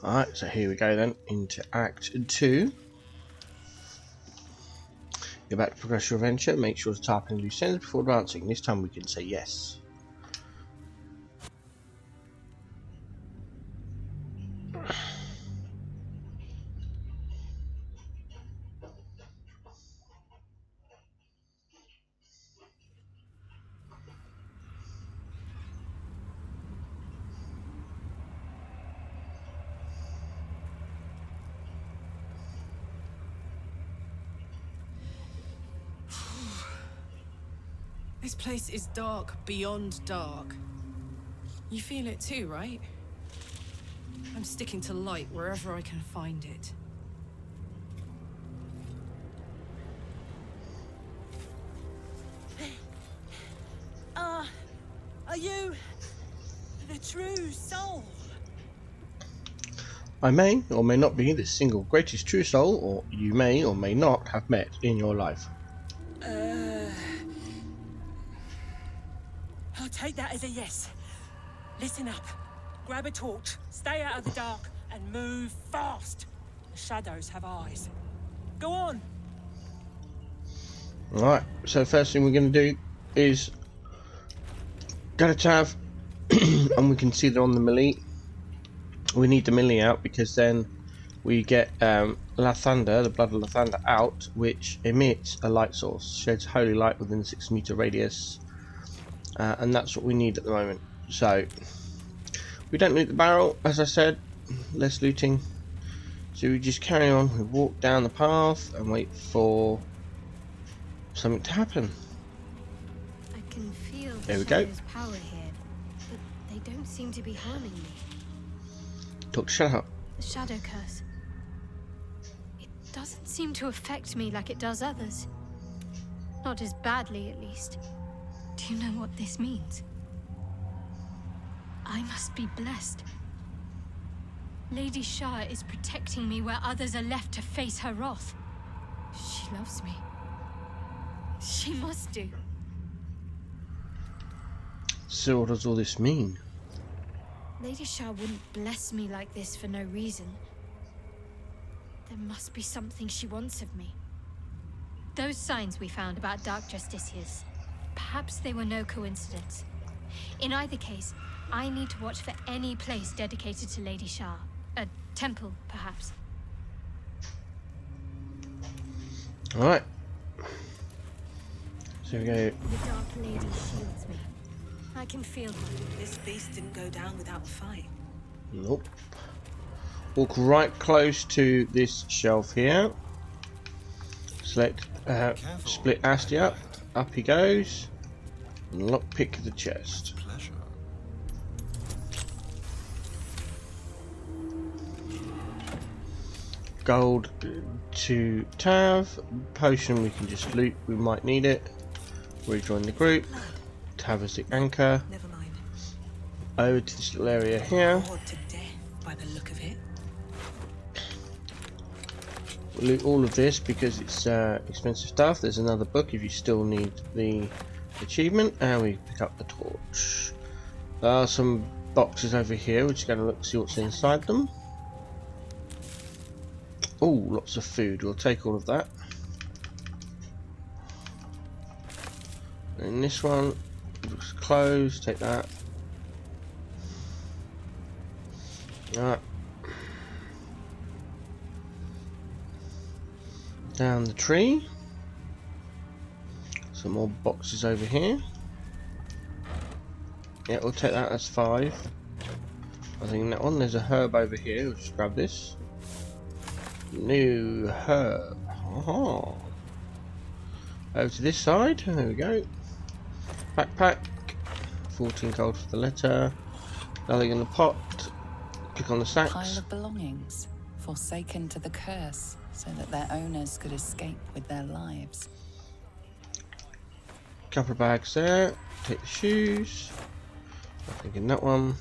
Alright, so here we go then, into Act 2. Go back to progress your adventure, make sure to type in loose ends before advancing. This time we can say yes. This place is dark beyond dark. You feel it too, right? I'm sticking to light wherever I can find it. Are you the true soul? I may or may not be the single greatest true soul, or you may or may not have met in your life. I'll take that as a yes. Listen up. Grab a torch, stay out of the dark, and move fast. The shadows have eyes. Go on. Alright, so first thing we're going to do is go to Tav, and we can see they're on the melee. We need the melee out because then we get Lathander, the blood of Lathander, out, which emits a light source, sheds holy light within a 6 meter radius, and that's what we need at the moment. So we don't loot the barrel, as I said, less looting. So we just carry on. We walk down the path and wait for something to happen. I can feel There the we go. shadow's power here, but they don't seem to be harming me. Talk, shut up. The shadow curse. It doesn't seem to affect me like it does others. Not as badly, at least. Do you know what this means? I must be blessed. Lady Shah is protecting me where others are left to face her wrath. She loves me. She must do. So what does all this mean? Lady Shah wouldn't bless me like this for no reason. There must be something she wants of me. Those signs we found about Dark Justiciars, perhaps they were no coincidence. In either case, I need to watch for any place dedicated to Lady Shah. A temple, perhaps. Alright. So we go. The Dark Lady shields me. I can feel her. This beast didn't go down without a fight. Nope. Walk right close to this shelf here. Select split Asti up. Up he goes. And lockpick the chest. Pleasure. Gold to Tav. Potion we can just loot. We might need it. Rejoin the group. Tav as the anchor. Never mind. Over to this little area here. Bored to death by the look of it. We'll loot all of this because it's expensive stuff. There's another book if you still need the achievement, and we pick up the torch. There are some boxes over here. We're just going to look see what's inside them. Oh, lots of food. We'll take all of that. And this one looks closed. Take that. Alright. Down the tree. Some more boxes over here. Yeah, we'll take that as 5. I think in that one there's a herb over here. We'll just grab this. New herb. Aha. Over to this side. There we go. Backpack. 14 gold for the letter. Nothing in the pot. Click on the sacks. Pile of belongings, forsaken to the curse, so that their owners could escape with their lives. Couple of bags there. Take the shoes. Nothing in that one.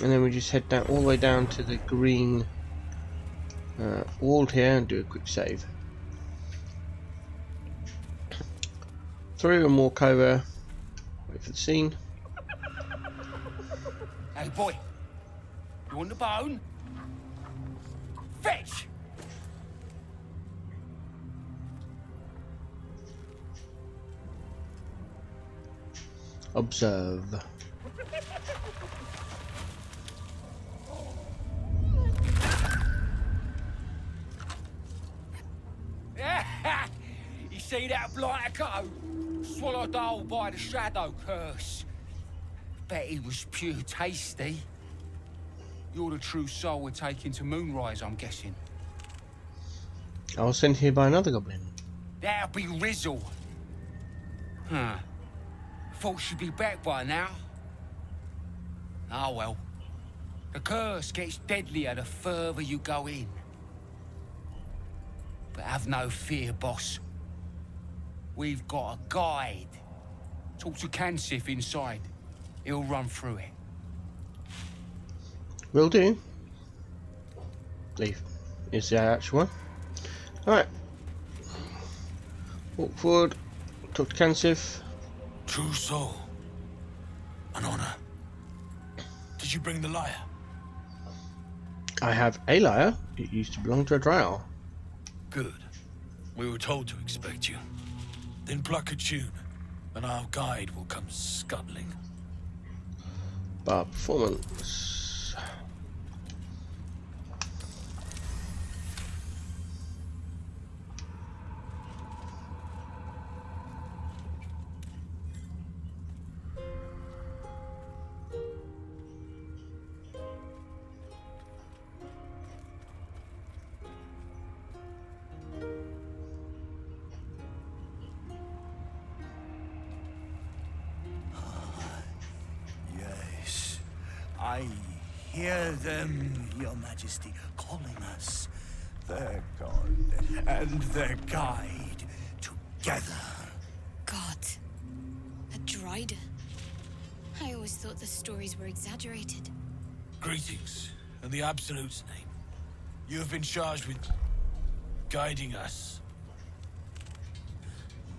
And then we just head down all the way down to the green wall here and do a quick save. Through and walk over. Wait for the scene. Hey boy, you You want the bone? Fetch! Observe. You see that blighter go? Swallowed whole by the shadow curse. Bet he was pure tasty. You're the true soul we're taking to Moonrise, I'm guessing. I was sent here by another goblin. That'll be Rizzle. Huh. Thought she'd be back by now. Oh well. The curse gets deadlier the further you go in. But have no fear, boss. We've got a guide. Talk to Kansif inside. He'll run through it. Will do. Leave. Is the actual one. Alright. Walk forward. Talk to Kansif. True soul. An honor. Did you bring the lyre? I have a lyre. It used to belong to a drow. Good. We were told to expect you. Then pluck a tune, and our guide will come scuttling. Bar performance. Yes, I hear them, Your Majesty, calling us their god and their guide together. God. A Drider. I always thought the stories were exaggerated. Greetings, in the Absolute's name. You have been charged with guiding us.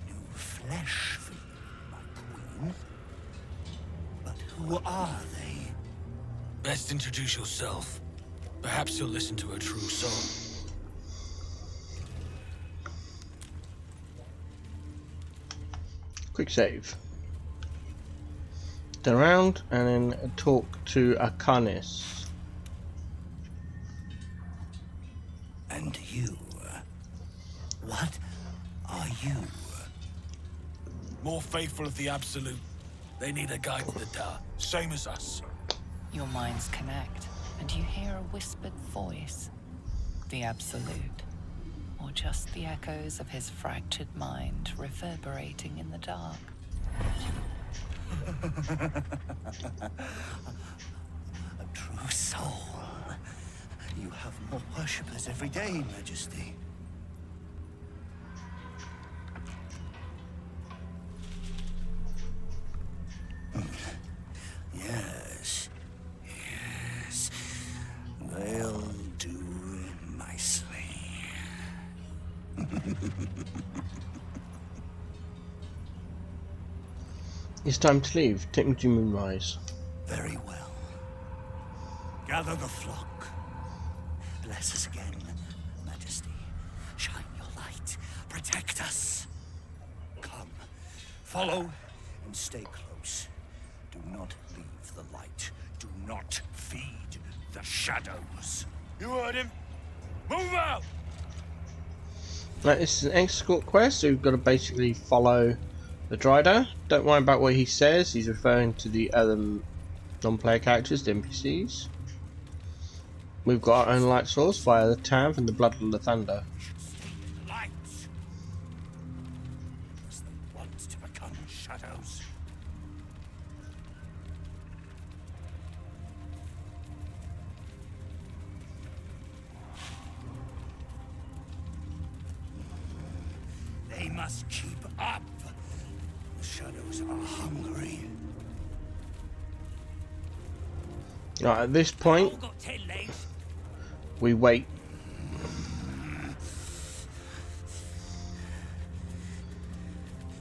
New flesh for you, my queen. But who are they? Best introduce yourself. Perhaps you'll listen to a true soul. Quick save. Turn around and then talk to Akanis. And you? What are you? More faithful of the Absolute. They need a guide to the dark, same as us. Your minds connect, and you hear a whispered voice. The Absolute. Or just the echoes of his fractured mind reverberating in the dark. A true soul. You have more worshippers every day, Majesty. Yes. Yes. They'll do nicely. It's time to leave. Take me to Moonrise. Very well. Gather the flock. Bless us again, Majesty. Shine your light. Protect us. Come. Follow and stay close. Do not leave the light. Do not feed the shadows. You heard him. Move out! Right, this is an escort quest, so we've got to basically follow the Drider. Don't worry about what he says, he's referring to the other non-player characters, the NPCs. We've got our own light source via the Tav and the Blood of the Thunder. Lights. As they want to become shadows. They must keep up. The shadows are hungry. Right, at this point, All got 10 legs. we wait.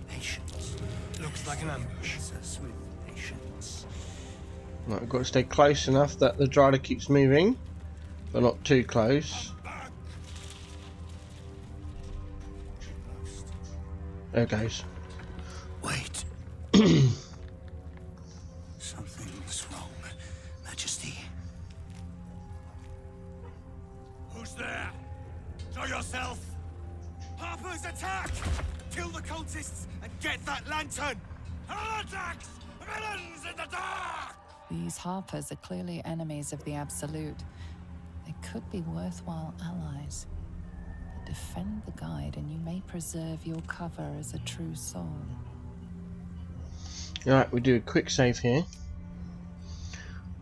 Patience. Looks like an ambush. Bless us with patience. Right, I've got to stay close enough that the drider keeps moving, but not too close. There it goes. Wait. Something's wrong, Majesty. Who's there? Show yourself! Harper's attack! Kill the cultists and get that lantern! Heretics! Villains in the dark! These Harpers are clearly enemies of the Absolute. They could be worthwhile allies. But defend the guide and you may preserve your cover as a true soul. Alright, we do a quick save here.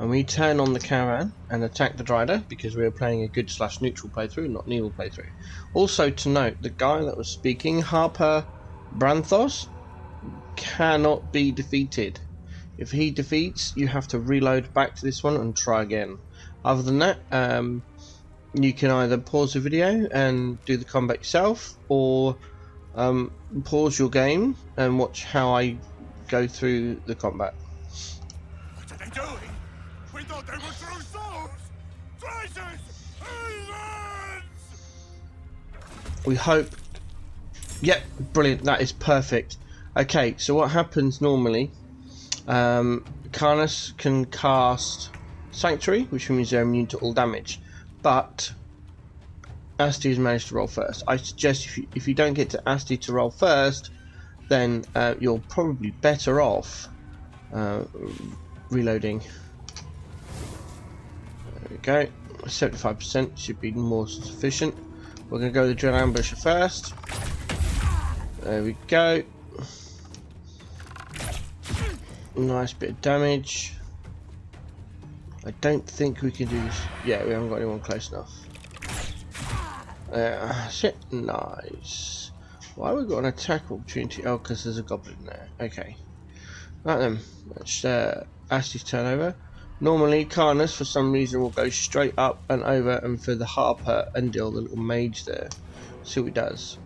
And we turn on the caravan and attack the drider because we are playing a good / neutral playthrough, not an evil playthrough. Also to note, the guy that was speaking, Harper Branthos, cannot be defeated. If he defeats, you have to reload back to this one and try again. Other than that, you can either pause the video and do the combat yourself, or pause your game and watch how I go through the combat. What are they doing? We thought they were true souls! Traitors! Heathens! We hope. Yep, brilliant. That is perfect. Okay, so what happens normally? Karnas can cast Sanctuary, which means they're immune to all damage, but Asti has managed to roll first. I suggest if you don't get to Asti to roll first, then you're probably better off reloading. There we go. 75% should be more sufficient. We're going to go with the Drill Ambusher first. There we go. Nice bit of damage. I don't think we can do this. Yeah, we haven't got anyone close enough. Shit, nice. Why have we got an attack opportunity? Oh, because there's a goblin there. Okay. Right then, let's Asti's turn over. Normally, Karnas, for some reason, will go straight up and over and for the Harper and deal the little mage there. See what he does.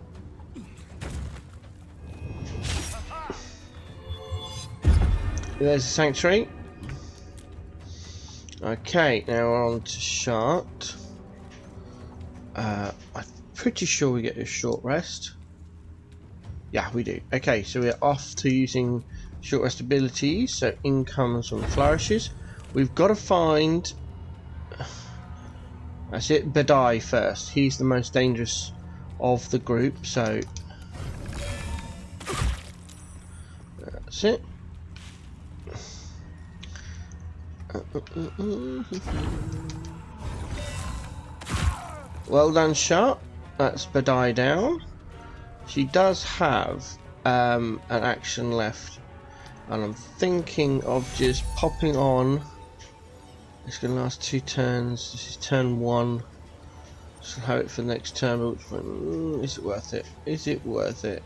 There's the Sanctuary. Okay, now we're on to Shart. I'm pretty sure we get a short rest. Yeah, we do. Okay, so we're off to using short rest abilities. So in comes some flourishes. We've got to find. That's it. Badai first. He's the most dangerous of the group. So that's it. Well done, Shot. That's Badai down. She does have an action left, and I'm thinking of just popping on. It's going to last 2 turns. This is turn 1. So have it for the next turn. Is it worth it? Is it worth it?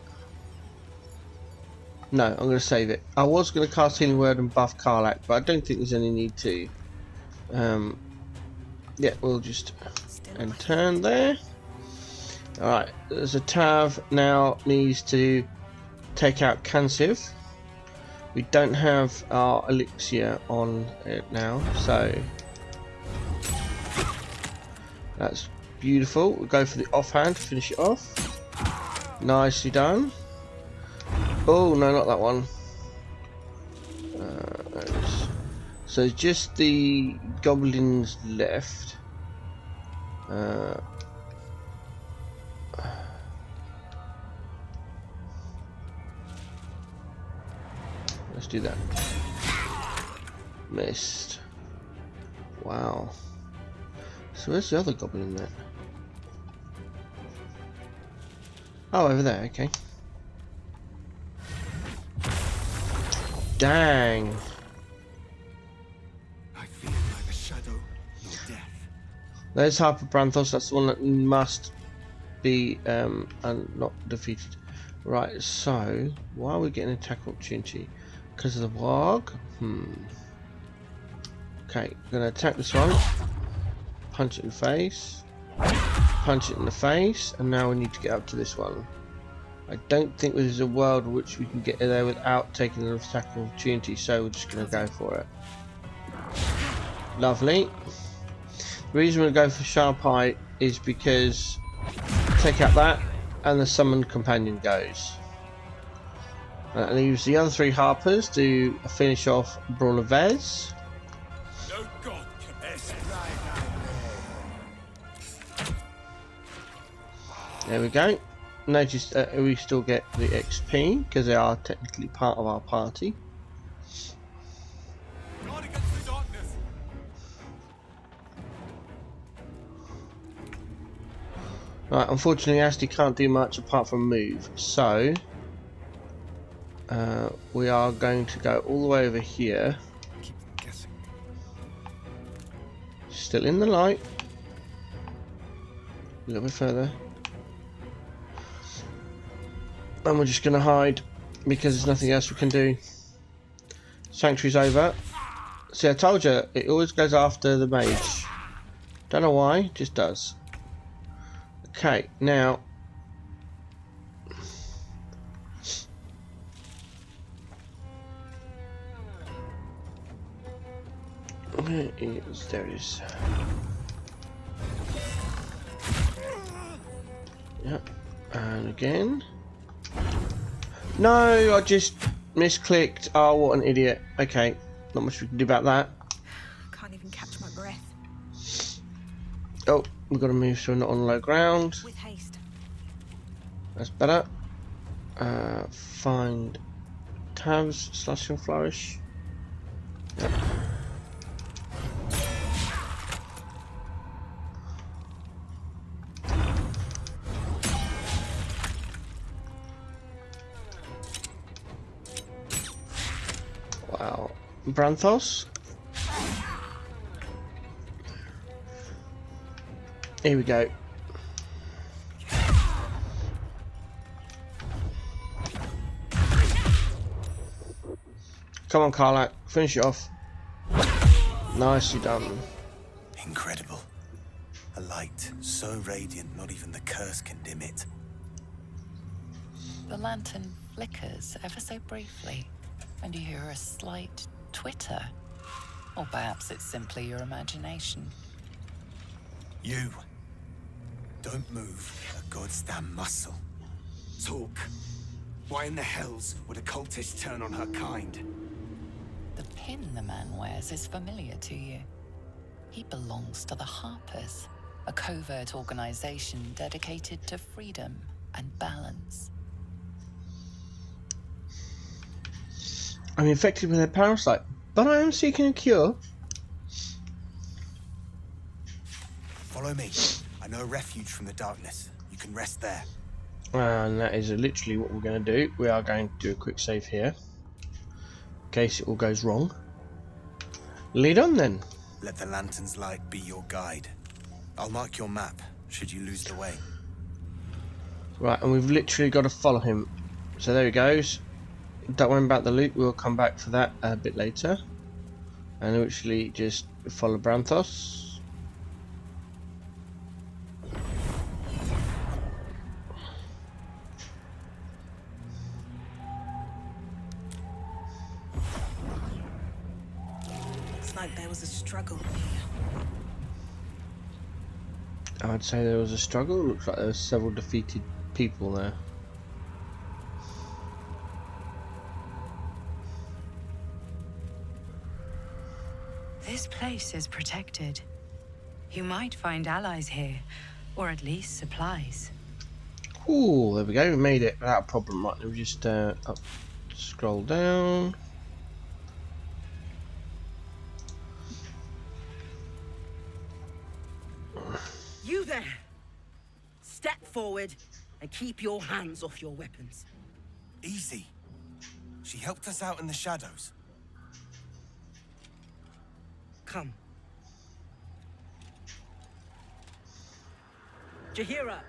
No, I'm going to save it. I was going to cast Healing Word and buff Karlak, but I don't think there's any need to. Yeah, we'll just end turn there. Alright, there's a Tav now needs to take out Kansiv. We don't have our elixir on it now, so that's beautiful. We'll go for the offhand to finish it off. Nicely done. Oh no, not that one. So just the goblins left. Let's do that. Missed. Wow. So where's the other goblin then? Oh, over there, okay. Dang. I feel like a shadow of death. There's Harper Branthos, that's the one that must be not defeated. Right, so why are we getting an attack opportunity? Because of the warg? Okay, I'm gonna attack this one. Punch it in the face. Punch it in the face, and now we need to get up to this one. I don't think there's a world in which we can get there without taking an attack opportunity, so we're just gonna go for it. Lovely. The reason we go for Sharp Eye is because take out that and the summoned companion goes. That leaves the other 3 Harpers to finish off Brawler Vez. No god can There we go. Notice that we still get the XP because they are technically part of our party. guard against the darkness. Right, unfortunately Asti can't do much apart from move, so we are going to go all the way over here. Keep them guessing. Still in the light. A little bit further. And we're just going to hide because there's nothing else we can do. Sanctuary's over. See, I told you, it always goes after the mage. Don't know why, just does. Okay, now where is, there it is. Yep, and again. No, I just misclicked. Oh, what an idiot. Okay, not much we can do about that. Can't even catch my breath. Oh, we've got to move so we're not on low ground. With haste. That's better. Find tabs, slash and flourish. Yep. Wow. Branthos. Here we go. Come on, Karlak, finish it off. Nicely done. Incredible. A light so radiant, not even the curse can dim it. The lantern flickers ever so briefly, and you hear a slight twitter. Or perhaps it's simply your imagination. You. Don't move a goddamn muscle. Talk. Why in the hells would a cultist turn on her kind? The pin the man wears is familiar to you. He belongs to the Harpers, a covert organization dedicated to freedom and balance. I'm infected with a parasite, but I am seeking a cure. Follow me. I know a refuge from the darkness. You can rest there. And that is literally what we're going to do. We are going to do a quick save here, in case it all goes wrong. Lead on then. Let the lantern's light be your guide. I'll mark your map, should you lose the way. Right, and we've literally got to follow him. So there he goes. Don't worry about the loot, we'll come back for that a bit later. And literally just follow Branthos. Looks like there was a struggle. I'd say there was a struggle. Looks like there were several defeated people there. This place is protected. You might find allies here, or at least supplies. Ooh, there we go. We made it without a problem. Right, let me just up, scroll down. You there! Step forward and keep your hands off your weapons. Easy. She helped us out in the shadows. Come. Jahira!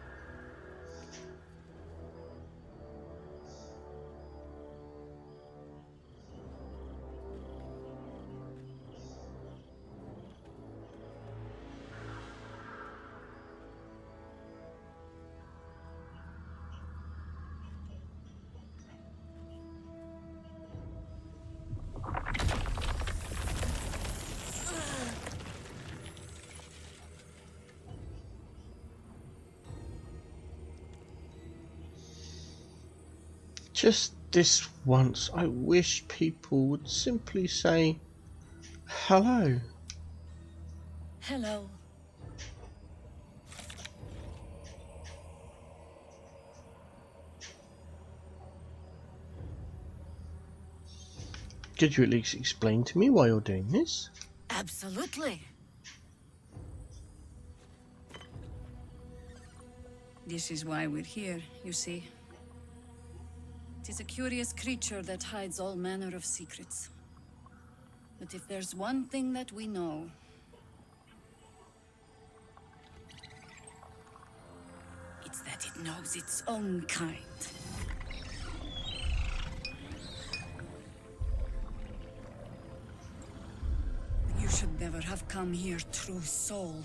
Just this once, I wish people would simply say hello. Hello. Could you at least explain to me why you're doing this? Absolutely. This is why we're here, you see. It is a curious creature that hides all manner of secrets. But if there's one thing that we know, it's that it knows its own kind. You should never have come here, true soul.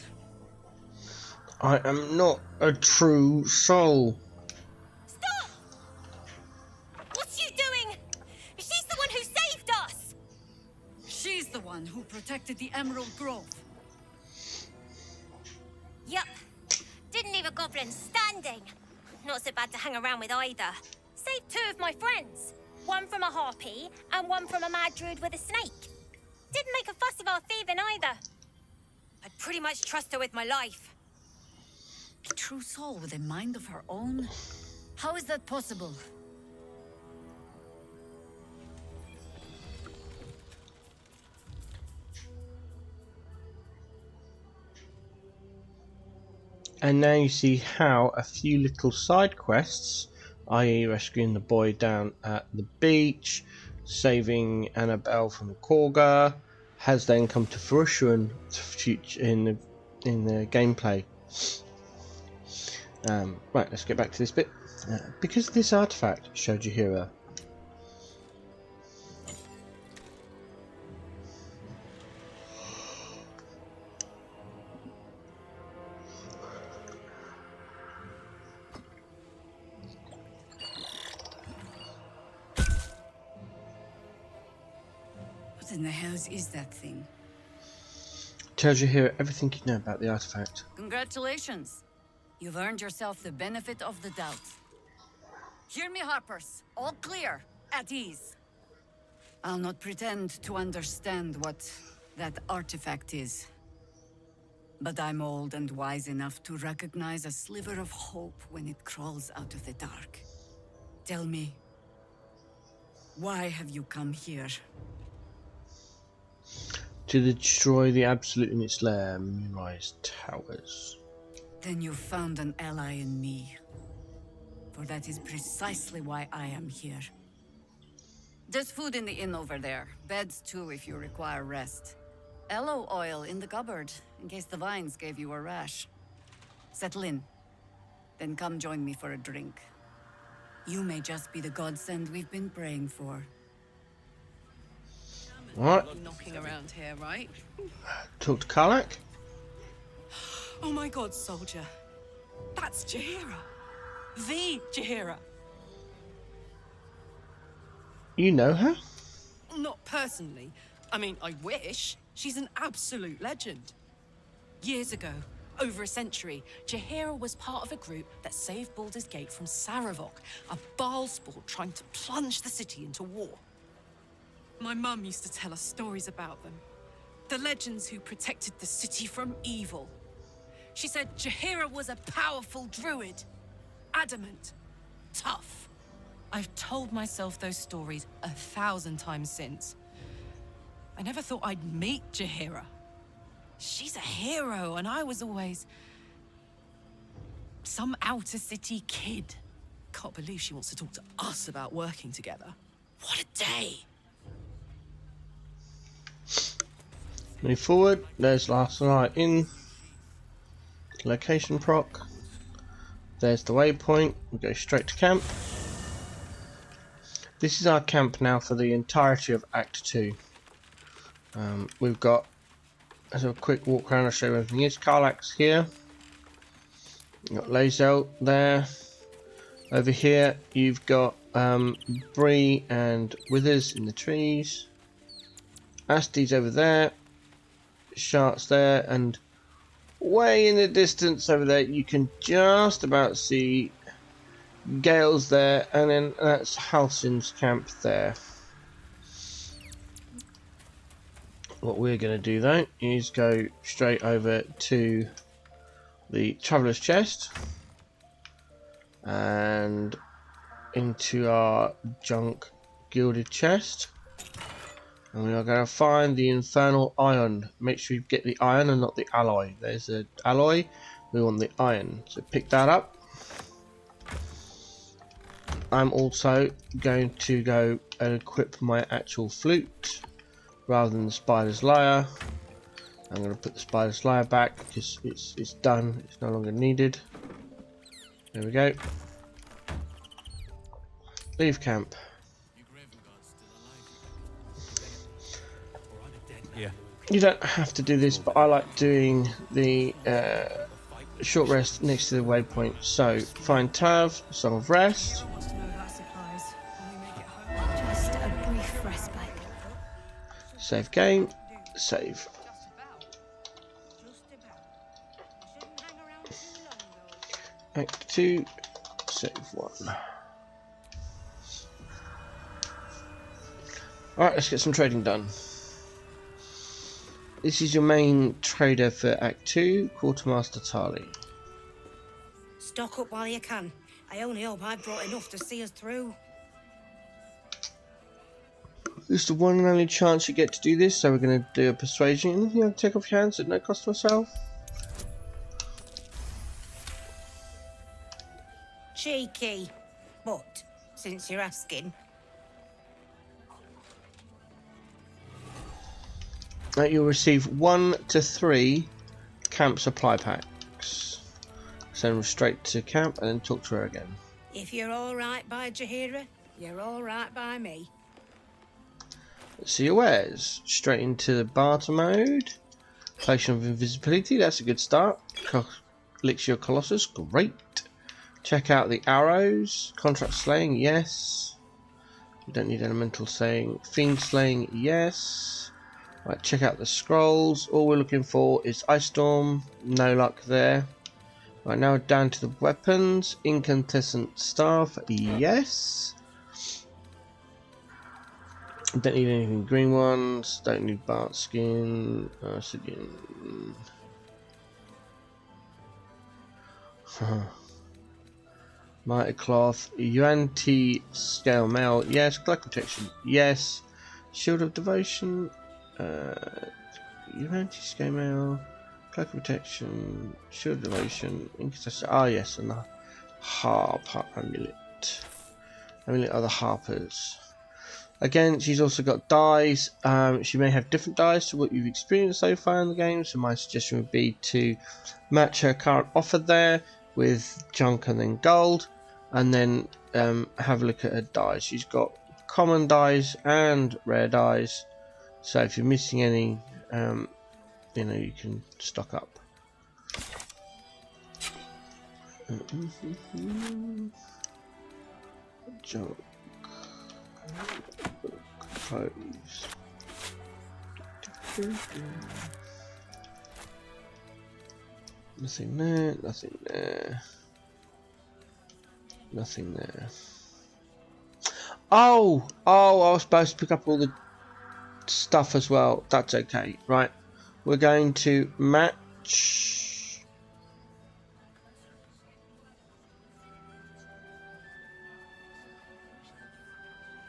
I am not a true soul. Stop! What's you doing? She's the one who saved us! She's the one who protected the Emerald Grove. Yup. Didn't leave a goblin standing. Not so bad to hang around with either. Saved 2 of my friends. One from a harpy, and one from a mad druid with a snake. Didn't make a fuss of our thieving either. I'd pretty much trust her with my life. A true soul with a mind of her own? How is that possible? And now you see how a few little side quests, i.e. rescuing the boy down at the beach, saving Annabelle from Korga, has then come to fruition in the gameplay. Right, let's get back to this bit. Because this artifact showed Jaheira. What in the hells is that thing? Tells Jaheira everything you know about the artifact. Congratulations. You've earned yourself the benefit of the doubt. Hear me, Harpers. All clear. At ease. I'll not pretend to understand what that artifact is. But I'm old and wise enough to recognize a sliver of hope when it crawls out of the dark. Tell me, why have you come here? To destroy the Absolute in its lair, Moonrise Towers. Then you've found an ally in me. For that is precisely why I am here. There's food in the inn over there. Beds too if you require rest. Aloe oil in the cupboard, in case the vines gave you a rash. Settle in. Then come join me for a drink. You may just be the godsend we've been praying for. What? Knocking around here, right? Talk to Karlach? Oh my god, soldier. That's Jaheira. The Jaheira. You know her? Not personally. I mean, I wish. She's an absolute legend. Years ago, over a century, Jaheira was part of a group that saved Baldur's Gate from Saravok, a Baalsport trying to plunge the city into war. My mum used to tell us stories about them. The legends who protected the city from evil. She said Jaheira was a powerful druid. Adamant. Tough. I've told myself those stories 1,000 times since. I never thought I'd meet Jaheira. She's a hero, and I was always some outer city kid. Can't believe she wants to talk to us about working together. What a day! Move forward. There's last night in. Location proc. There's the waypoint. We go straight to camp. This is our camp now for the entirety of Act 2. We've got, as a quick walk around, I'll show you everything is. Karlach's here. You've got Lae'zel there. Over here you've got Bree and Withers in the trees. Asti's over there. Shart's there, and way in the distance over there you can just about see Gale's there, and then that's Halsin's camp there. What we're going to do though is go straight over to the Traveller's Chest and into our junk gilded chest, and we are going to find the infernal iron. Make sure you get the iron and not the alloy. There's an alloy, we want the iron, so pick that up. I'm also going to go and equip my actual flute rather than the spider's lyre. I'm going to put the spider's lyre back because it's done, it's no longer needed. There we go. Leave camp. Yeah. You don't have to do this, but I like doing the short rest next to the waypoint. So find Tav, Song of Rest. Just a brief respite. Save game. Save. Act 2. Save 1. Alright, let's get some trading done. This is your main trader for Act 2, Quartermaster Tali. Stock up while you can. I only hope I've brought enough to see us through. This is the one and only chance you get to do this, so we're going to do a persuasion. You know, take off your hands at no cost to myself. Cheeky. But, since you're asking... You'll receive 1 to 3 camp supply packs. Send them straight to camp and then talk to her again. If you're alright by Jaheira, you're alright by me. Let's see your wares. Straight into the barter mode. Potion of invisibility, that's a good start. Elixir Colossus, great. Check out the arrows. Contract slaying, yes. We don't need elemental slaying. Fiend slaying, yes. Right, check out the scrolls. All we're looking for is Ice Storm. No luck there. Right, now down to the weapons. Incandescent staff, yes. Don't need anything green ones. Don't need Bart skin. Obsidian. Mighty cloth. Yuan-Ti scale mail, yes. Cloak protection, yes. Shield of devotion. Yuan-Ti scale mail. Cloak protection. Shield of devotion. Incandescent. Ah, yes, and the harp amulet. Amulet are the harpers. Again, she's also got dies. She may have different dies to what you've experienced so far in the game, so my suggestion would be to match her current offer there with junk and then gold, and then have a look at her dies. She's got common dies and rare dies, so if you're missing any, you know, you can stock up. Junk. Clothes. Nothing there, nothing there. Nothing there. Oh, I was supposed to pick up all the stuff as well. That's okay, right? We're going to match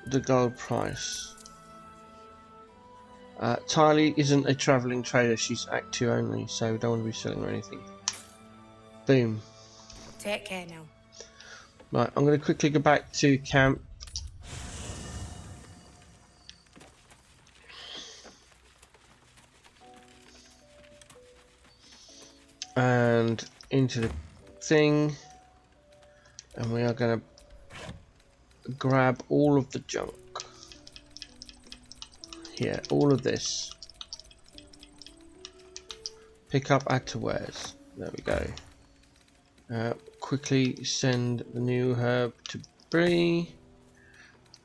the gold price. Tali isn't a travelling trader, she's Act 2 only, so we don't want to be selling her anything. Boom. Take care now. Right, I'm going to quickly go back to camp. And into the thing. And we are going to grab all of the junk. Here, all of this. Pick up, add to wares. There we go. Quickly send the new herb to Bree.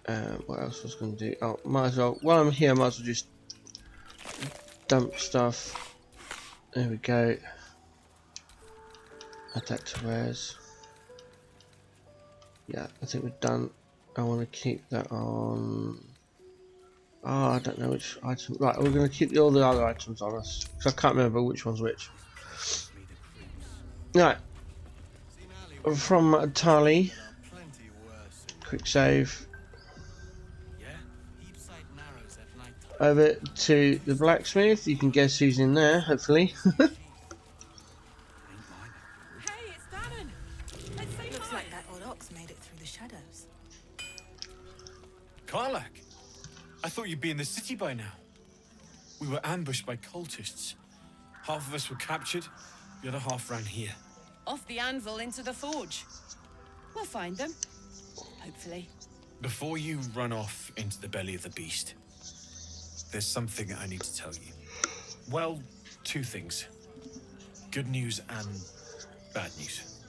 What else was going to do? Oh, might as well. While I'm here, I might as well just dump stuff. There we go. Add that to wares. Yeah, I think we're done. I want to keep that on. Oh, I don't know which item. Right, we're going to keep all the other items on us because I can't remember which one's which. Right, from Tali. Quick save. Over to the blacksmith. You can guess who's in there, hopefully. Hey, it's Dannon! Let's say Looks hi. like that old ox made it through the shadows. Karlak, I thought you'd be in the city by now. We were ambushed by cultists. Half of us were captured, the other half ran here. Off the anvil into the forge. We'll find them. Hopefully. Before you run off into the belly of the beast, there's something I need to tell you. Well, two things. Good news and bad news.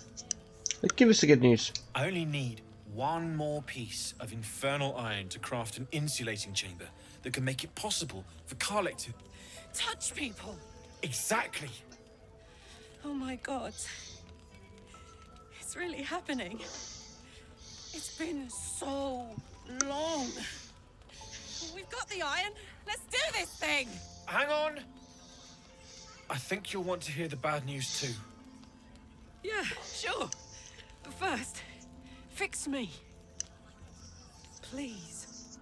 Give us the good news. I only need one more piece of infernal iron to craft an insulating chamber that can make it possible for Karlak to... Touch people! Exactly! Oh my god. It's really happening. It's been so long. We've got the iron. Let's do this thing! Hang on! I think you'll want to hear the bad news too. Yeah, sure. But first, fix me. Please.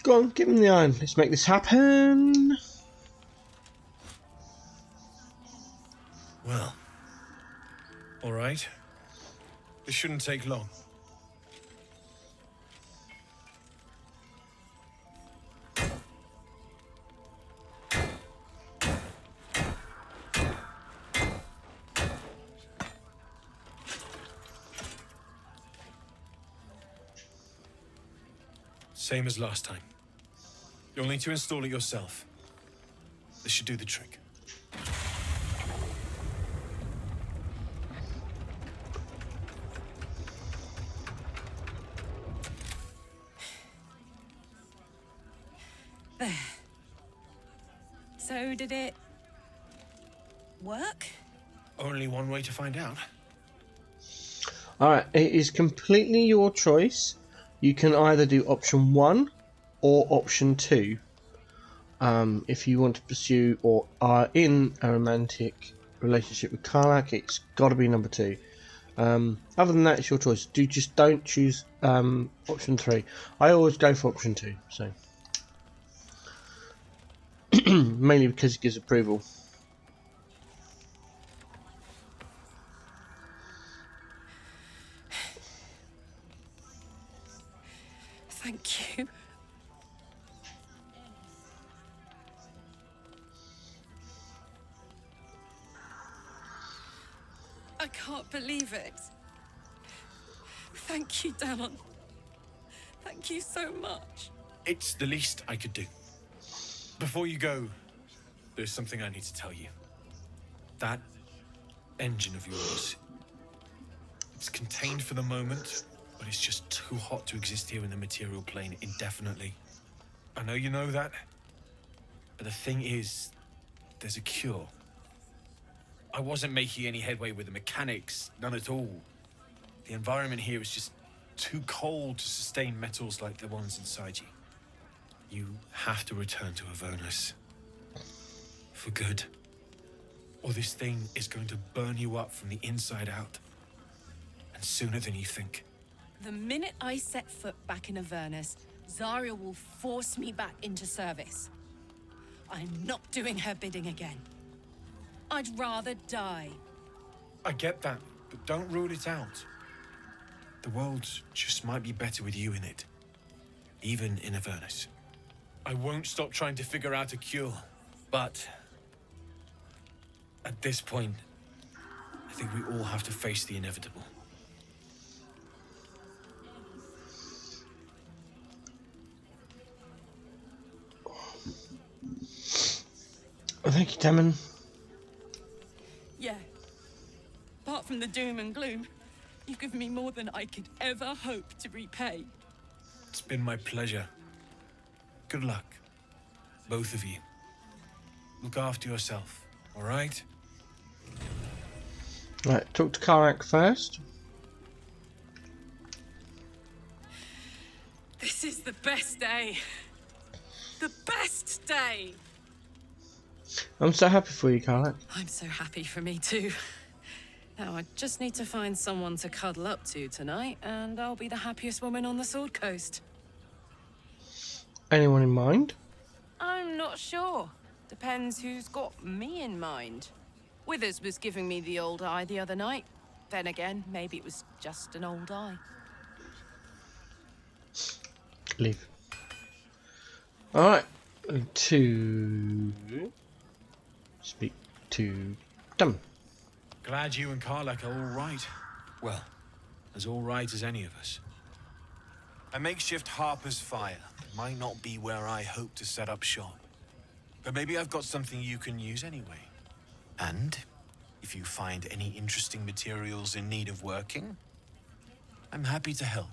Go on, give him the iron. Let's make this happen. Well, all right. This shouldn't take long. Same as last time. You'll need to install it yourself. This should do the trick. There. So did it work? Only one way to find out. Alright, it is completely your choice. You can either do option 1 or option 2. If you want to pursue or are in a romantic relationship with Karlak, it's got to be number 2. Other than that, it's your choice. Just don't choose option 3. I always go for option 2. So mainly because it gives approval. Thank you. I can't believe it. Thank you, Dannon. Thank you so much. It's the least I could do. Before you go, there's something I need to tell you. That engine of yours, it's contained for the moment, but it's just too hot to exist here in the material plane indefinitely. I know you know that, but the thing is, there's a cure. I wasn't making any headway with the mechanics, none at all. The environment here is just too cold to sustain metals like the ones inside you. You have to return to Avernus. For good. Or this thing is going to burn you up from the inside out. And sooner than you think. The minute I set foot back in Avernus, Zarya will force me back into service. I'm not doing her bidding again. I'd rather die. I get that, but don't rule it out. The world just might be better with you in it. Even in Avernus. I won't stop trying to figure out a cure, but at this point, I think we all have to face the inevitable. Thank you, Damon. Yeah. Apart from the doom and gloom, you've given me more than I could ever hope to repay. It's been my pleasure. Good luck, both of you. Look after yourself, all right? Right, talk to Karlak first. the best day. The best day! I'm so happy for you, Carla. I'm so happy for me too. Now I just need to find someone to cuddle up to tonight, and I'll be the happiest woman on the Sword Coast. Anyone in mind? I'm not sure. Depends who's got me in mind. Withers was giving me the old eye the other night. Then again, maybe it was just an old eye. Leave. Alright. To speak to them. Glad you and Karlak are all right. Well, as all right as any of us. A makeshift Harper's Fire might not be where I hope to set up shop. But maybe I've got something you can use anyway. And if you find any interesting materials in need of working, I'm happy to help.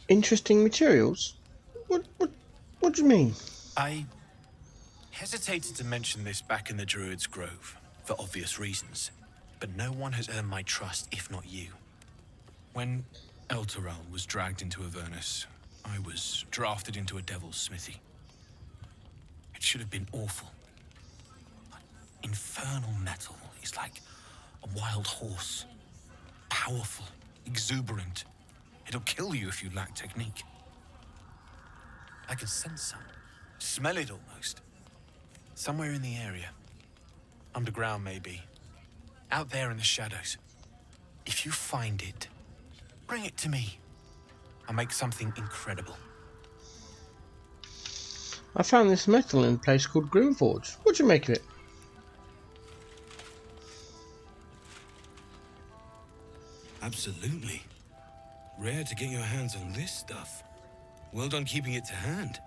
Interesting materials? What do you mean? I hesitated to mention this back in the Druid's Grove, for obvious reasons. But no one has earned my trust if not you. When Elturel was dragged into Avernus, I was drafted into a devil's smithy. It should have been awful. But infernal metal is like a wild horse. Powerful, exuberant. It'll kill you if you lack technique. I can sense some. Smell it almost. Somewhere in the area. Underground, maybe. Out there in the shadows. If you find it, bring it to me. I'll make something incredible. I found this metal in a place called Grimforge. What do you make of it? Absolutely. Rare to get your hands on this stuff. Well done keeping it to hand.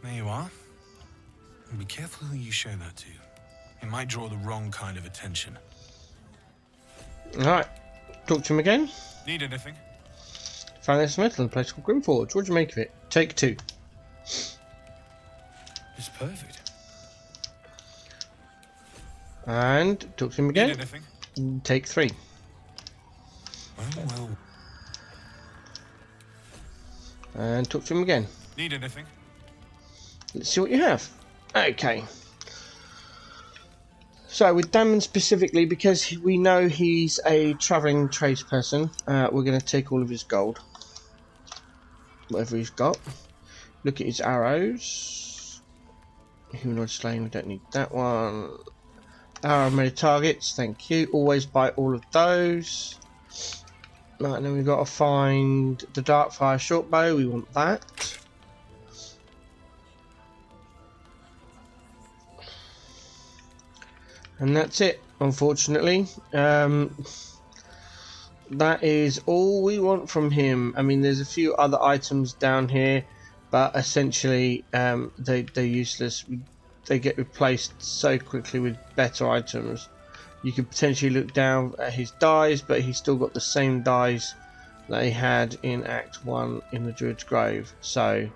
There you are. And be careful who you show that to. It might draw the wrong kind of attention. Alright. Talk to him again. Need anything? Found this metal in a place called Grimforge. What do you make of it? Take 2. It's perfect. And talk to him again. Need anything? Take 3. Well. And talk to him again. Need anything? Let's see what you have. Okay. So with Damon specifically, because we know he's a travelling tradesperson, we're going to take all of his gold. Whatever he's got. Look at his arrows. Humanoid slaying, we don't need that one. Arrow of many targets, thank you. Always buy all of those. Right, and then we've got to find the Darkfire shortbow, we want that. And that's it, unfortunately. That is all we want from him. I mean, there's a few other items down here, but essentially they're useless. They get replaced so quickly with better items. You could potentially look down at his dies, but he's still got the same dies that he had in Act 1 in the Druid's Grove. So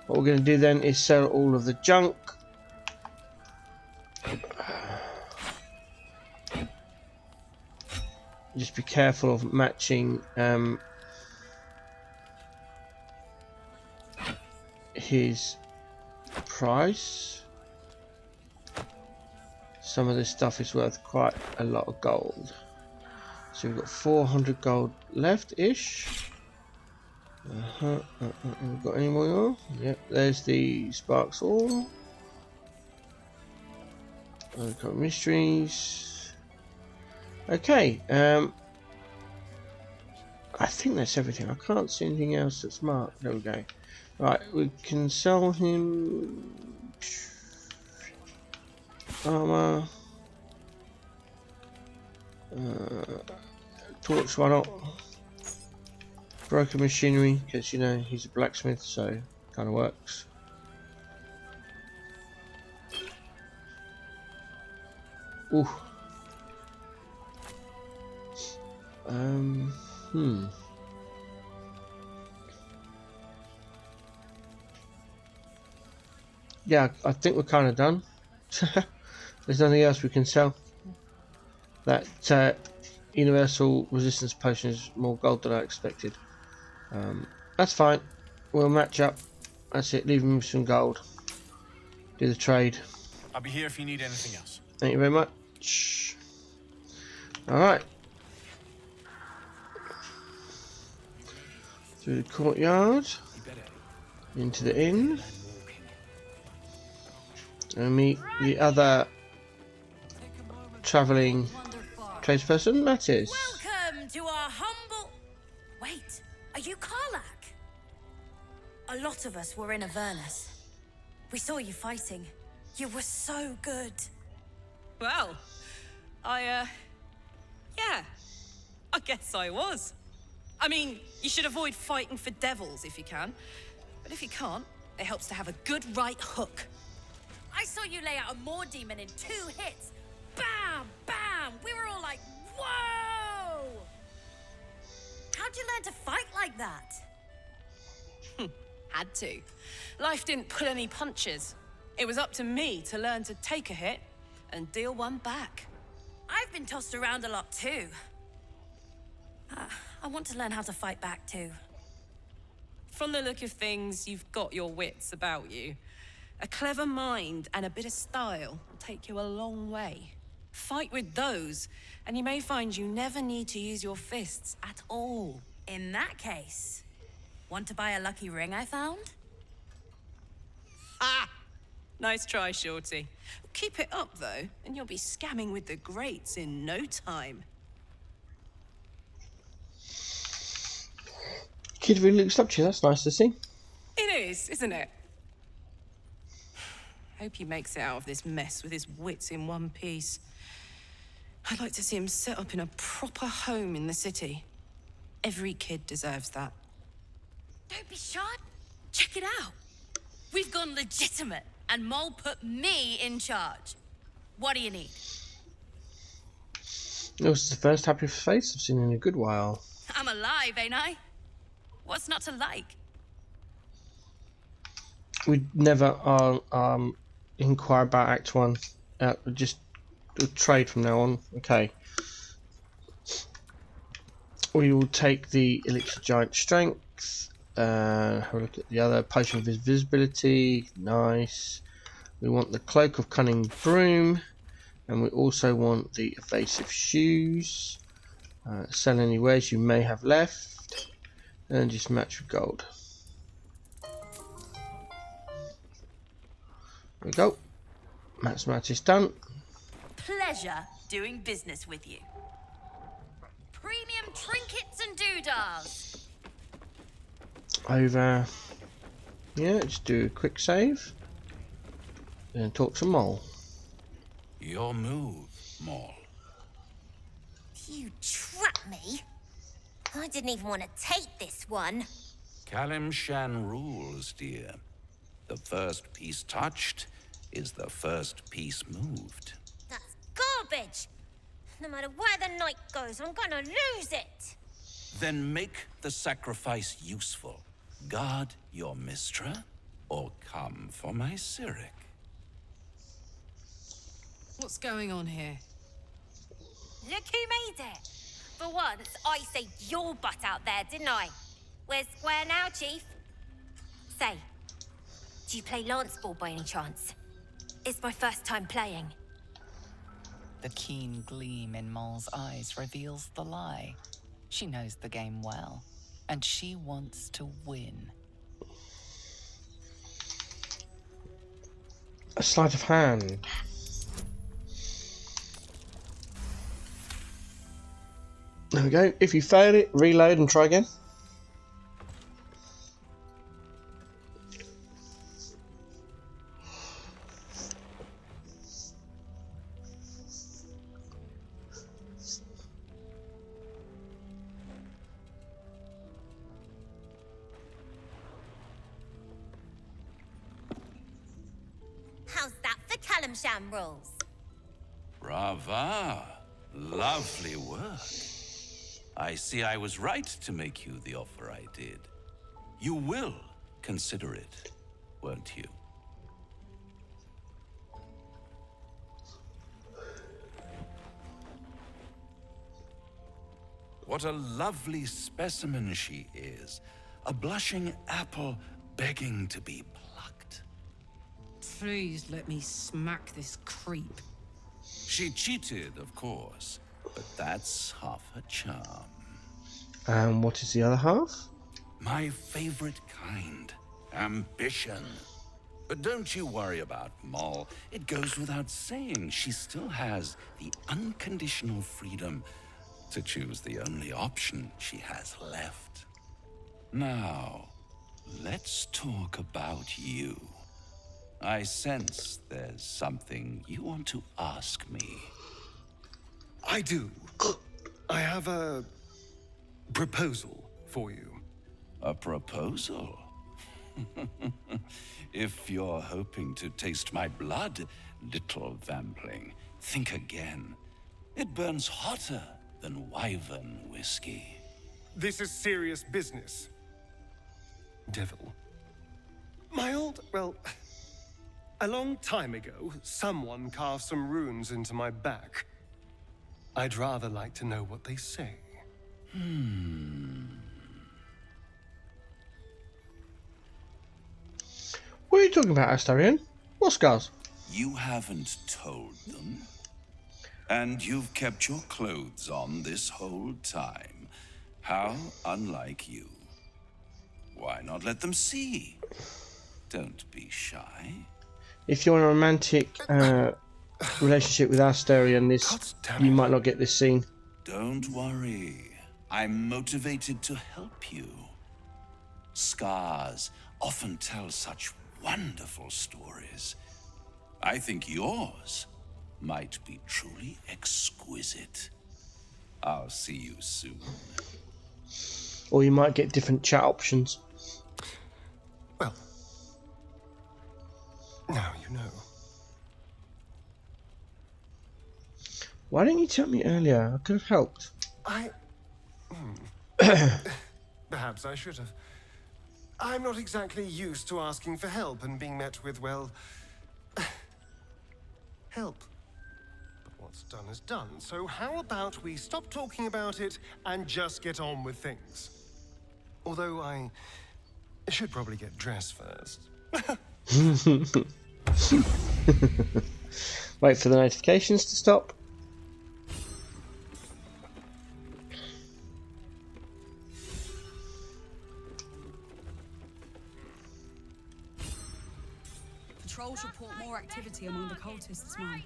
what we're going to do then is sell all of the junk. Just be careful of matching his price. Some of this stuff is worth quite a lot of gold. So we've got 400 gold left-ish. We've got any more? Yep, there's the Sparks Ore. We've got mysteries. Okay, I think that's everything. I can't see anything else that's marked. There we go. Right, we can sell him armor. Torch, why not? Broken machinery, because you know he's a blacksmith, so kind of works. Ooh. Yeah, I think we're kind of done. There's nothing else we can sell. That universal resistance potion is more gold than I expected. That's fine. We'll match up. That's it. Leave him with some gold. Do the trade. I'll be here if you need anything else. Thank you very much. Alright. Through the courtyard. Into the inn. And meet the other travelling tradesperson, Mattis. Welcome to our humble... Wait, are you Karlak? A lot of us were in Avernus. We saw you fighting. You were so good. Well, yeah, I guess I was. I mean, you should avoid fighting for devils if you can. But if you can't, it helps to have a good right hook. I saw you lay out a Moor demon in 2 hits. Bam! Bam! We were all like, whoa! How'd you learn to fight like that? Had to. Life didn't pull any punches. It was up to me to learn to take a hit and deal one back. I've been tossed around a lot too. I want to learn how to fight back too. From the look of things, you've got your wits about you. A clever mind and a bit of style will take you a long way. Fight with those, and you may find you never need to use your fists at all. In that case, want to buy a lucky ring I found? Ah! Nice try, Shorty. Keep it up, though, and you'll be scamming with the greats in no time. Kid really looks up to you, that's nice to see. It is, isn't it? Hope he makes it out of this mess with his wits in one piece. I'd like to see him set up in a proper home in the city. Every kid deserves that. Don't be shy. Check it out. We've gone legitimate, and Mole put me in charge. What do you need? This is the first happy face I've seen in a good while. I'm alive, ain't I? What's not to like? We never inquire about Act 1. Just trade from now on. Okay. We will take the Elixir Giant Strength. Have a look at the other Potion of Invisibility. Nice. We want the Cloak of Cunning Broom. And we also want the Evasive Shoes. Sell any wares you may have left. And just match with gold. There we go. Match is done. Pleasure doing business with you. Premium trinkets and doodahs. Over. Yeah, just do a quick save. And talk to Mole. Your move, Mole. You trapped me? I didn't even want to take this one. Kalimshan rules, dear. The first piece touched is the first piece moved. That's garbage! No matter where the night goes, I'm gonna lose it! Then make the sacrifice useful. Guard your Mistra, or come for my Cyric. What's going on here? Look who made it! For once, I saved your butt out there, didn't I? We're square now, Chief. Say, do you play lance ball by any chance? It's my first time playing. The keen gleam in Mole's eyes reveals the lie. She knows the game well, and she wants to win. A sleight of hand. There we go. If you fail it, reload and try again. them sham rules. Brava. Lovely work. I see I was right to make you the offer I did. You will consider it, won't you? What a lovely specimen she is. A blushing apple begging to be plucked. Please let me smack this creep. She cheated, of course, but that's half her charm. And what is the other half? My favorite kind, ambition. But don't you worry about Moll. It goes without saying she still has the unconditional freedom to choose the only option she has left. Now, let's talk about you. I sense there's something you want to ask me. I do. I have a proposal for you. A proposal? If you're hoping to taste my blood, little vampling, think again. It burns hotter than wyvern whiskey. This is serious business. Devil. A long time ago, someone carved some runes into my back. I'd rather like to know what they say. What are you talking about, Astarion? What scars? You haven't told them. And you've kept your clothes on this whole time. How unlike you. Why not let them see? Don't be shy. If you're in a romantic relationship with Astarion, you might not get this scene. Don't worry. I'm motivated to help you. Scars often tell such wonderful stories. I think yours might be truly exquisite. I'll see you soon. Or you might get different chat options. Well, now you know. Why didn't you tell me earlier? I could have helped. Perhaps I should have. I'm not exactly used to asking for help and being met with, well, help. But what's done is done, so how about we stop talking about it and just get on with things? Although I should probably get dressed first. Wait for the notifications to stop. Patrols report more activity among the cultists, man.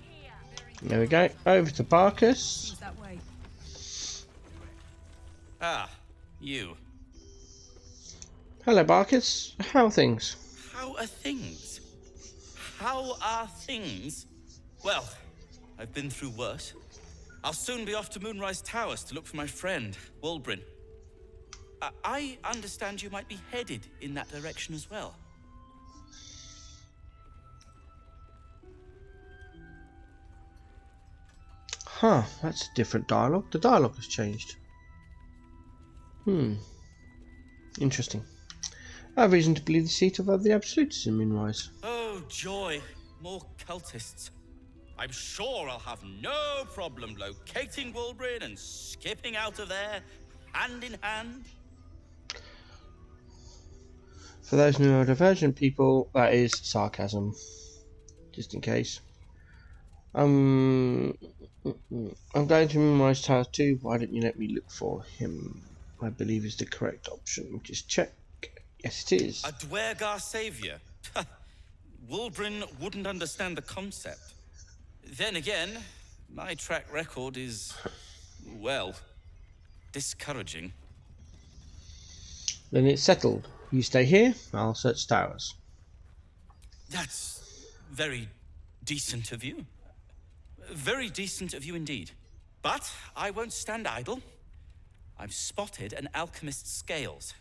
There we go. Over to Barkus. Seems that way. Ah, you. Hello, Barkus. How are things? How are things? How are things? Well, I've been through worse. I'll soon be off to Moonrise Towers to look for my friend, Wulbrin. I understand you might be headed in that direction as well. Huh, that's a different dialogue. The dialogue has changed. Interesting. I have reason to believe the seat of the Absolute is in Moonrise. Oh, joy. More cultists. I'm sure I'll have no problem locating Wulbrin and skipping out of there, hand in hand. For those neurodivergent people, that is sarcasm. Just in case. I'm going to Moonrise Towers too. Why don't you let me look for him? I believe is the correct option. Just check. Yes, it is. A Dwergar savior? Wulbrin wouldn't understand the concept. Then again, my track record is, well, discouraging. Then it's settled. You stay here, I'll search towers. That's very decent of you. Very decent of you indeed. But I won't stand idle. I've spotted an alchemist's scales,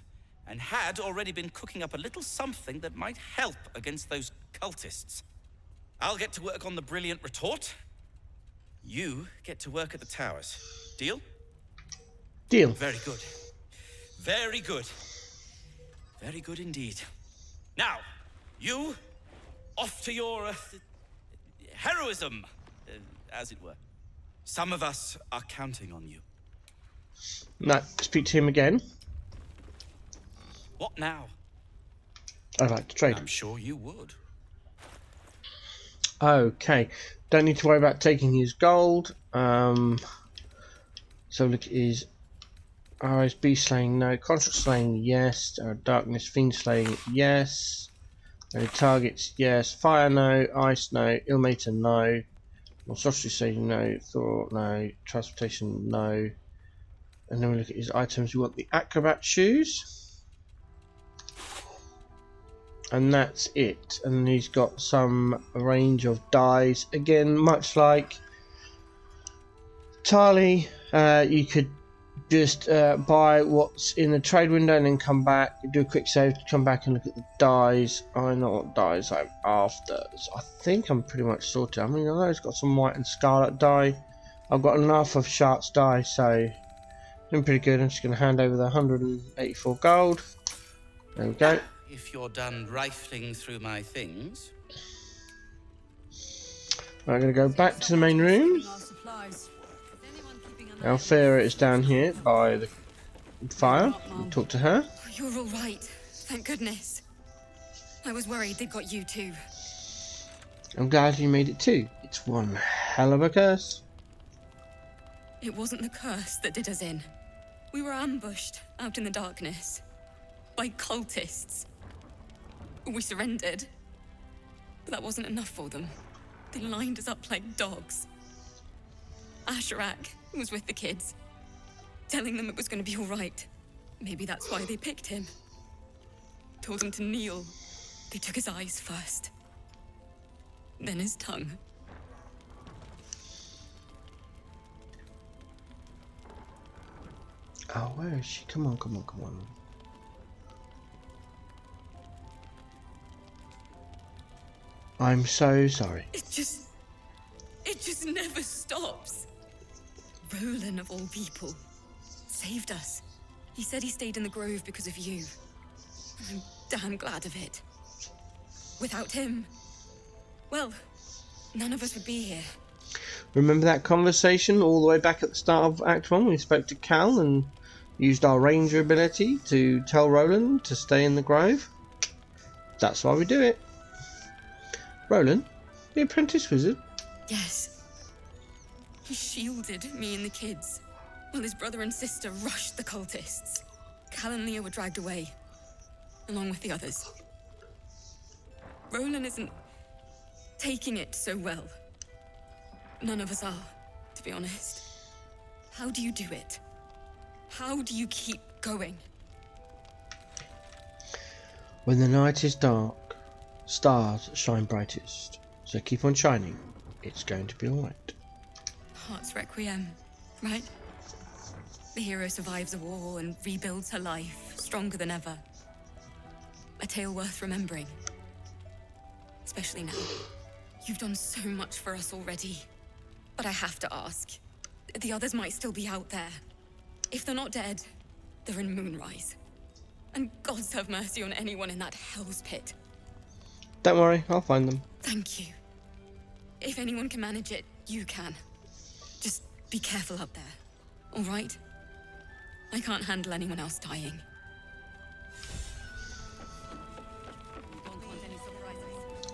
and had already been cooking up a little something that might help against those cultists. I'll get to work on the brilliant retort. You get to work at the towers. Deal? Deal. Very good. Very good. Very good indeed. Now, you, off to your heroism, as it were. Some of us are counting on you. No, speak to him again. What now? I'd like to trade. I'm sure you would. Okay, don't need to worry about taking his gold. So look at his RSB slaying, no. Construct slaying, yes. Darkness fiend slaying, yes. No targets, yes. Fire, no. Ice, no. Ilmater, no. Monstrosity slaying, no. Thor, no. Transportation, no. And then we look at his items. We want the acrobat shoes. And that's it. And he's got some range of dies. Again, much like Tali, you could just buy what's in the trade window and then come back, do a quick save, come back and look at the dies. I know what dies I'm after. So I think I'm pretty much sorted. I mean, I know it's got some white and scarlet dye. I've got enough of Shark's dye, so I'm pretty good. I'm just going to hand over the 184 gold. There we go. If you're done rifling through my things. I'm going to go back to the main room. Alfira is down here by the fire. Talk to her. You're all right. Thank goodness. I was worried they'd got you too. I'm glad you made it too. It's one hell of a curse. It wasn't the curse that did us in. We were ambushed out in the darkness by cultists. We surrendered, but that wasn't enough for them. They lined us up like dogs. Asherak was with the kids, telling them it was going to be all right. Maybe that's why they picked him. Told him to kneel. They took his eyes first, then his tongue. Oh, where is she? Come on, come on, come on. I'm so sorry. It just never stops. Roland, of all people, saved us. He said he stayed in the grove because of you. And I'm damn glad of it. Without him, well, none of us would be here. Remember that conversation all the way back at the start of Act 1? We spoke to Cal and used our ranger ability to tell Roland to stay in the grove? That's why we do it. Roland, the apprentice wizard? Yes. He shielded me and the kids, while his brother and sister rushed the cultists. Cal and Leah were dragged away, along with the others. Roland isn't taking it so well. None of us are, to be honest. How do you do it? How do you keep going? When the night is dark, stars shine brightest. So keep on shining. It's going to be alright. Heart's Requiem, right? The hero survives a war and rebuilds her life, stronger than ever. A tale worth remembering. Especially now. You've done so much for us already. But I have to ask. The others might still be out there. If they're not dead, they're in Moonrise. And gods have mercy on anyone in that hell's pit. Don't worry, I'll find them. Thank you. If anyone can manage it, you can. Just be careful up there, all right? I can't handle anyone else dying.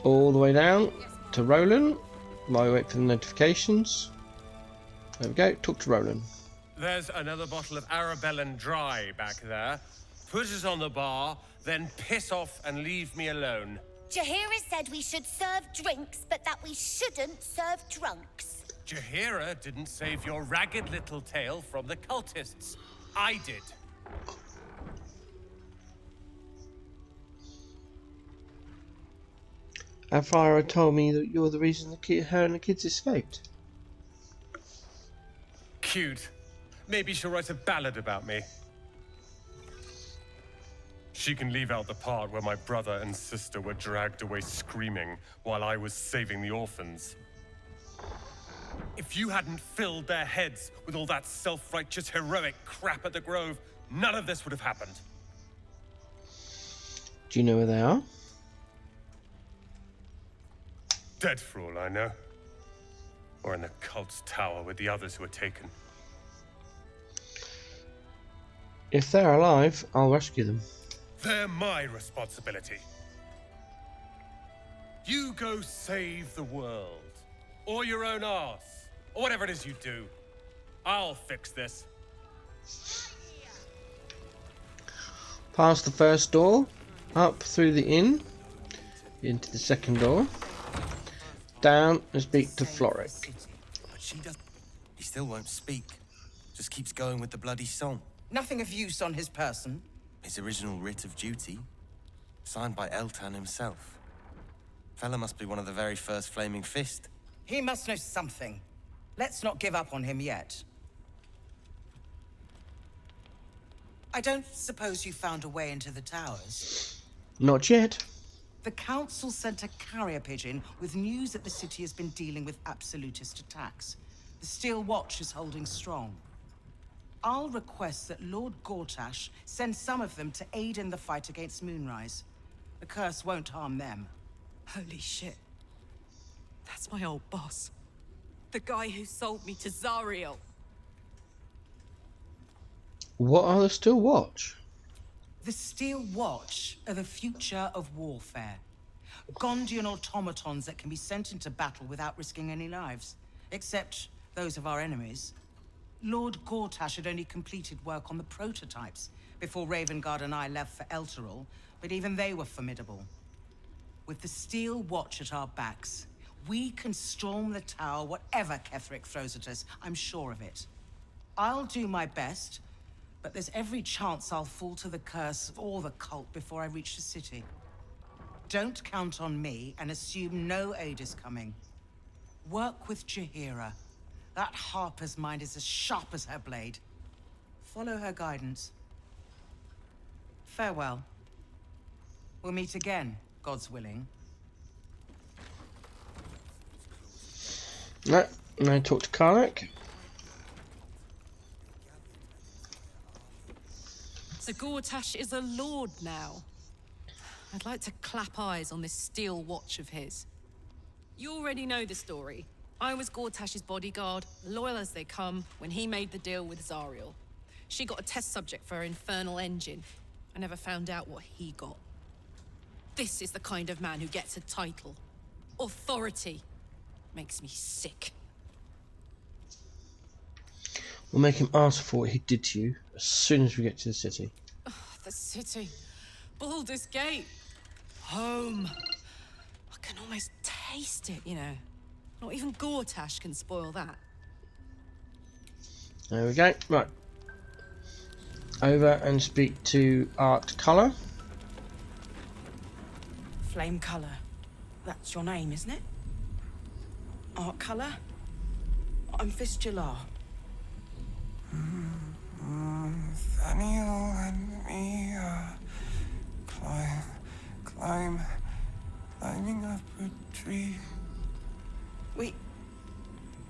All the way down to Roland while I wait for the notifications. There we go, talk to Roland. There's another bottle of Arabellan Dry back there. Put it on the bar, then piss off and leave me alone. Jaheira said we should serve drinks, but that we shouldn't serve drunks. Jaheira didn't save your ragged little tail from the cultists. I did. Alfira told me that you're the reason her and the kids escaped. Cute. Maybe she'll write a ballad about me. She can leave out the part where my brother and sister were dragged away screaming while I was saving the orphans. If you hadn't filled their heads with all that self-righteous, heroic crap at the Grove, none of this would have happened. Do you know where they are? Dead for all I know. Or in the cult's tower with the others who were taken. If they're alive, I'll rescue them. They're my responsibility. You go save the world. Or your own arse. Or whatever it is you do. I'll fix this. Past the first door, up through the inn, into the second door, down and speak to Floric. But she does. He still won't speak. Just keeps going with the bloody song. Nothing of use on his person. His original writ of duty, signed by Eltan himself. Fella must be one of the very first Flaming Fist. He must know something. Let's not give up on him yet. I don't suppose you found a way into the towers? Not yet. The council sent a carrier pigeon with news that the city has been dealing with absolutist attacks. The Steel Watch is holding strong. I'll request that Lord Gortash send some of them to aid in the fight against Moonrise. The curse won't harm them. Holy shit. That's my old boss. The guy who sold me to Zariel. What are the Steel Watch? The Steel Watch are the future of warfare. Gondian automatons that can be sent into battle without risking any lives. Except those of our enemies. Lord Gortash had only completed work on the prototypes before Ravengard and I left for Elturel, but even they were formidable. With the Steel Watch at our backs, we can storm the tower whatever Ketheric throws at us, I'm sure of it. I'll do my best, but there's every chance I'll fall to the curse or the cult before I reach the city. Don't count on me and assume no aid is coming. Work with Jaheira. That Harper's mind is as sharp as her blade. Follow her guidance. Farewell. We'll meet again, God's willing. Right, now talk to Karnak. So Gortash is a lord now. I'd like to clap eyes on this Steel Watch of his. You already know the story. I was Gortash's bodyguard, loyal as they come, when he made the deal with Zariel. She got a test subject for her infernal engine. I never found out what he got. This is the kind of man who gets a title. Authority. Makes me sick. We'll make him answer for what he did to you as soon as we get to the city. Oh, the city. Baldur's Gate. Home. I can almost taste it, you know. Not even Gortash can spoil that. There we go. Right. Over and speak to Art Colour. Flame Colour. That's your name, isn't it? Art Colour? I'm Fistula. Nathaniel and me climbing up a tree.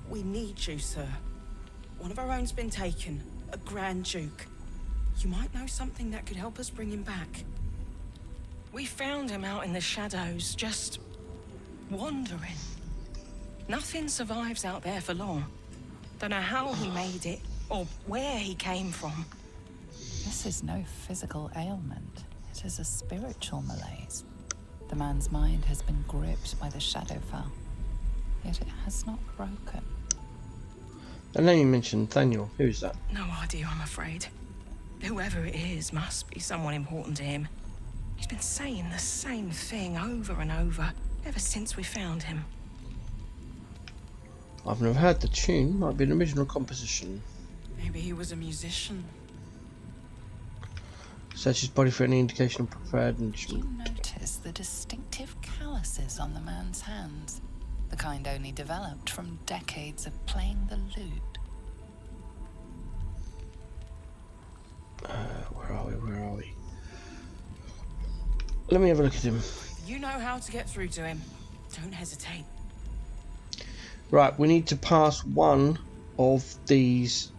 We need you, sir. One of our own's been taken, a Grand Duke. You might know something that could help us bring him back. We found him out in the shadows, just wandering. Nothing survives out there for long. Don't know how he made it, or where he came from. This is no physical ailment. It is a spiritual malaise. The man's mind has been gripped by the Shadowfell, yet it has not broken. I know you mentioned Nathaniel. Who's that? No idea, I'm afraid. Whoever it is must be someone important to him. He's been saying the same thing over and over, ever since we found him. I've never heard the tune. Might be an original composition. Maybe he was a musician. Search his body for any indication of preferred instrument. You notice the distinctive calluses on the man's hands, the kind only developed from decades of playing the lute. Where are we? Let me have a look at him. You know how to get through to him. Don't hesitate. Right, we need to pass one of these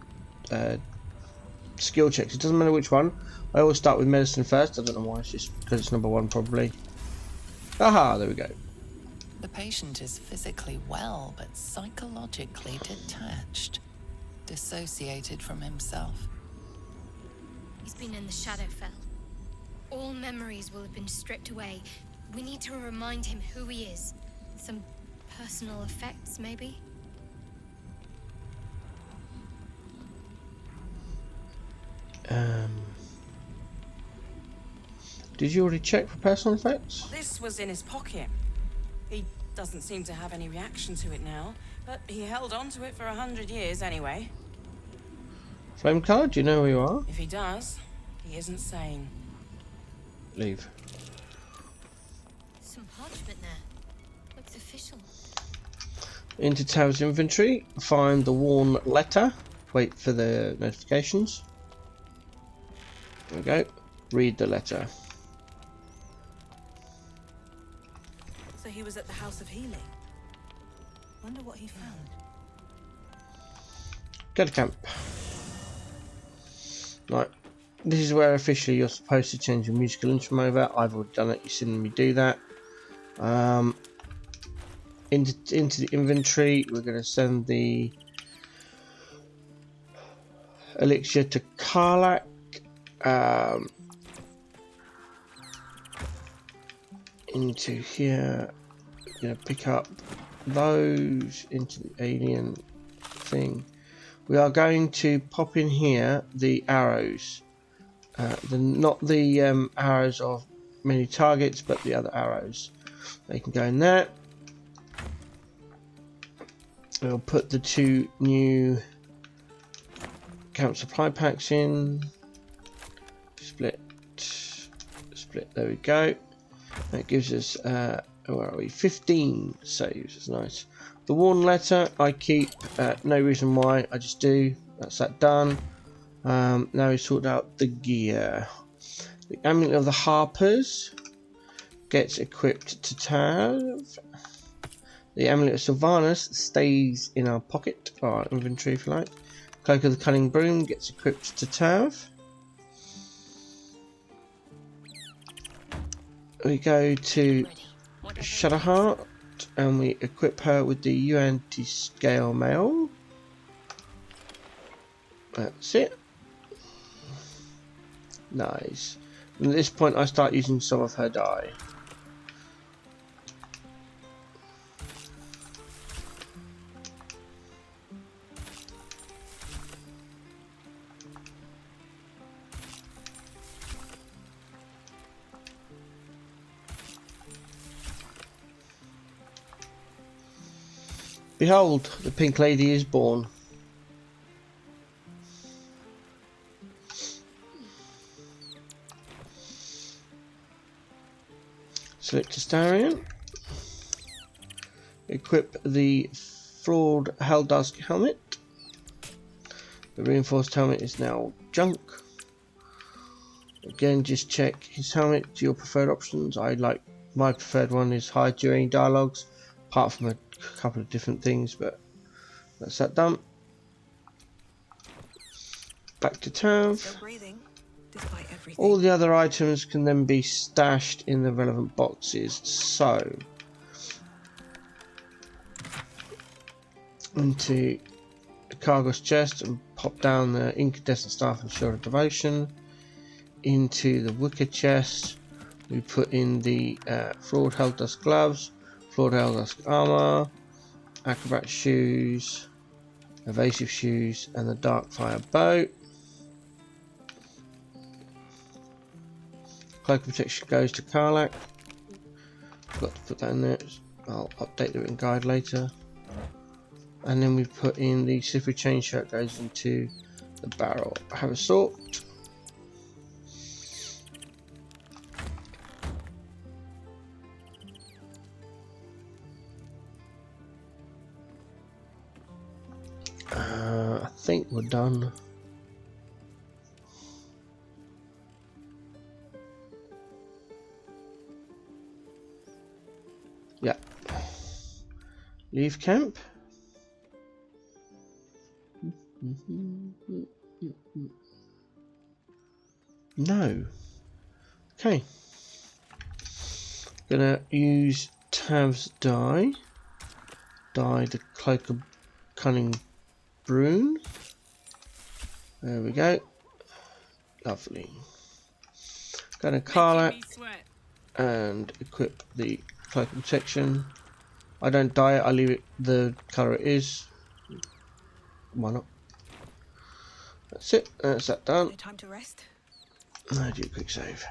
skill checks. It doesn't matter which one. I always start with medicine first. I don't know why. It's just because it's number 1 probably. Aha, there we go. The patient is physically well, but psychologically detached, dissociated from himself. He's been in the Shadowfell. All memories will have been stripped away. We need to remind him who he is. Some personal effects, maybe? Did you already check for personal effects? This was in his pocket. He doesn't seem to have any reaction to it now, but he held on to it for 100 years anyway. Flame card, do you know who you are? If he does, he isn't sane. Leave. Some parchment there. Looks official. Into Tav's inventory, find the worn letter. Wait for the notifications. There we go. Read the letter. So he was at the House of Healing. Wonder what he found. Go to camp. Right. This is where officially you're supposed to change your musical instrument over. I've already done it. You've seen me do that. Into the inventory, we're going to send the elixir to Karlak. Into here, we're going to pick up those into the alien thing. We are going to pop in here the arrows, not the arrows of many targets, but the other arrows. They can go in there. We'll put the 2 new camp supply packs in. Split. There we go. That gives us where are we? 15 saves. It's nice. The worn letter I keep. No reason why. I just do. That's that done. Now we sort out the gear. The amulet of the Harpers gets equipped to Tav. The amulet of Sylvanus stays in our pocket, or our inventory if you like. Cloak of the Cunning Broom gets equipped to Tav. We go to Shadowheart and we equip her with the anti-scale mail. That's it. Nice. And at this point I start using some of her dye. Behold, the Pink Lady is born. Select Astarion. Equip the Fraud Helldusk helmet. The reinforced helmet is now junk. Again, just check his helmet to your preferred options. My preferred one is hide during dialogues, apart from a couple of different things, but that's that done. Back to Tav. All the other items can then be stashed in the relevant boxes. So, into the cargo's chest and pop down the incandescent staff and shield of devotion. Into the wicker chest, we put in the Fraud Helldusk gloves, Fraud Helldusk armor, acrobat shoes, evasive shoes, and the Darkfire bow. Cloak of protection goes to Karlak. Forgot to put that in there. I'll update the written guide later. And then we put in the slippery chain shirt goes into the barrel. Have a sort. I think we're done. Leave camp. No. Okay. Gonna use Tav's dye. Dye the cloak of cunning Brune. There we go. Lovely. Gonna colour and equip the cloak of protection. I don't dye it, I leave it the colour it is. Why not? That's it, that's that done. No time to rest. I do a quick save.